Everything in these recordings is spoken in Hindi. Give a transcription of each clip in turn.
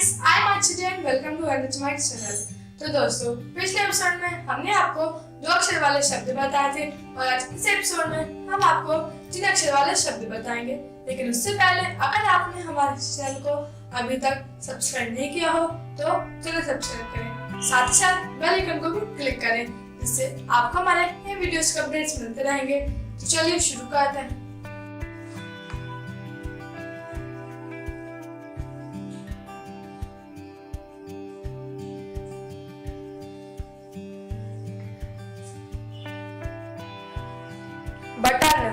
friends, I am Archie and welcome to Writing Kaise Sudhare। तो दोस्तों, पिछले एपिसोड में हमने आपको 2 अक्षर वाले शब्द बताए थे और आज इस एपिसोड में हम आपको 3 अक्षर वाले शब्द बताएंगे। लेकिन उससे पहले अगर आपने हमारे चैनल को अभी तक सब्सक्राइब नहीं किया हो तो चलिए सब्सक्राइब करें, साथ ही साथ बेल आइकन को भी क्लिक करें, जिससे आपको हमारे ये वीडियोस के अपडेट्स मिलते रहेंगे। तो चलिए शुरू करते हैं। बटन,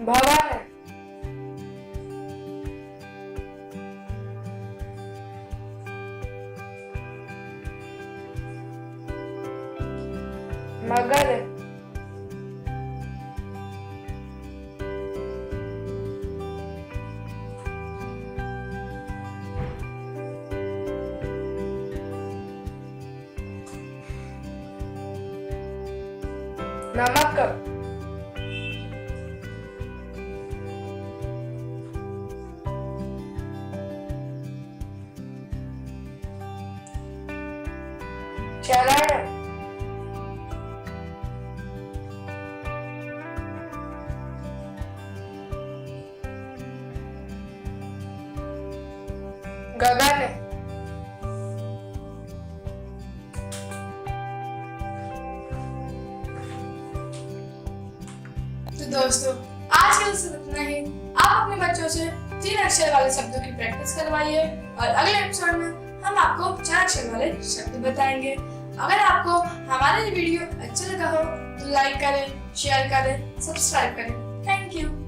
भवन, मगर, नमक, चरण, गगन। तो दोस्तों, आज के लिए सिर्फ इतना ही। आप अपने बच्चों से 3 अक्षर वाले शब्दों की प्रैक्टिस करवाइए और अगले एपिसोड में हम आपको 4 अक्षर वाले शब्द बताएंगे। अगर आपको हमारा ये वीडियो अच्छा लगा हो तो लाइक करें, शेयर करें, सब्सक्राइब करें। Thank you.